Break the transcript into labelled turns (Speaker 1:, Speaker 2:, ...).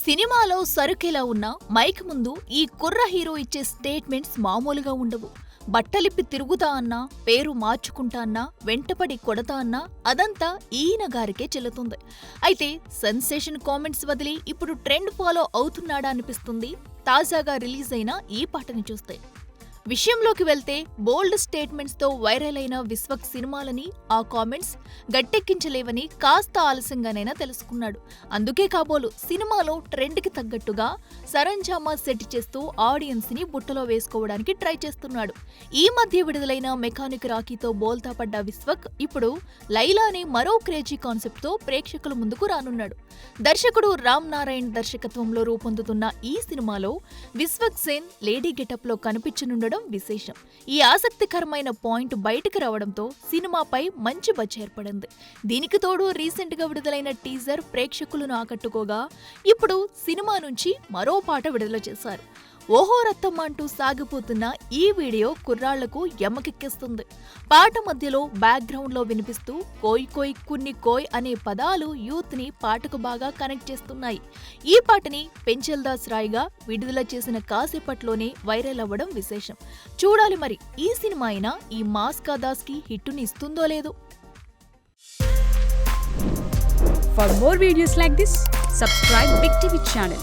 Speaker 1: సినిమాలో సరుకెలా ఉన్నా మైక్ ముందు ఈ కుర్ర హీరో ఇచ్చే స్టేట్మెంట్స్ మామూలుగా ఉండవు. బట్టలిప్పి తిరుగుతా అన్నా, పేరు మార్చుకుంటా అన్నా, వెంటపడి కొడతా అన్నా అదంతా ఈయన గారికే చెల్లుతుంది. అయితే సెన్సేషన్ కామెంట్స్ వదిలి ఇప్పుడు ట్రెండ్ ఫాలో అవుతున్నాడా అనిపిస్తుంది తాజాగా రిలీజ్ అయిన ఈ పాటని చూస్తే. విషయంలోకి వెళ్తే బోల్డ్ స్టేట్మెంట్స్ తో వైరల్ అయిన విశ్వక్ సినిమాలని ఆ కామెంట్స్ గట్టెక్కించలేవని కాస్త ఆలస్యంగానైనా తెలుసుకున్నాడు. అందుకే కాబోలు సినిమాలో ట్రెండ్ కి తగ్గట్టుగా సరంజామా సెట్ చేస్తూ ఆడియన్స్ ని బుట్టలో వేసుకోవడానికి ట్రై చేస్తున్నాడు. ఈ మధ్య విడుదలైన మెకానిక్ రాకీతో బోల్తా పడ్డ విశ్వక్ ఇప్పుడు లైలా అనే మరో క్రేజీ కాన్సెప్ట్ తో ప్రేక్షకుల ముందుకు రానున్నాడు. దర్శకుడు రామ్ నారాయణ్ దర్శకత్వంలో రూపొందుతున్న ఈ సినిమాలో విశ్వక్ సేన్ లేడీ గెటప్ లో కనిపించనుండడం విశేషం. ఈ ఆసక్తికరమైన పాయింట్ బయటకు రావడంతో సినిమాపై మంచి బజ్ ఏర్పడింది. దీనికి తోడు రీసెంట్ గా విడుదలైన టీజర్ ప్రేక్షకులను ఆకట్టుకోగా ఇప్పుడు సినిమా నుంచి మరో పాట విడుదల చేశారు. ఓహో రత్తమ్మ అంటూ సాగిపోతున్న ఈ వీడియో కుర్రాళ్లకు ఎమ్మకెక్కిస్తుంది. పాట మధ్యలో బ్యాక్గ్రౌండ్ లో వినిపిస్తూ కోయ్ కోయ్ కున్ని కోయ్ అనే పదాలు యూత్ ని పాటకు బాగా కనెక్ట్ చేస్తున్నాయి. ఈ పాటని పెంచల్ దాస్ రాయ్ గా విడుదల చేసిన కాసేపట్లోనే వైరల్ అవ్వడం విశేషం. చూడాలి మరి ఈ సినిమా అయినా ఈ మాస్కా దాస్ కి హిట్టుని ఇస్తుందో లేదో.
Speaker 2: For more videos like this, subscribe Big TV channel.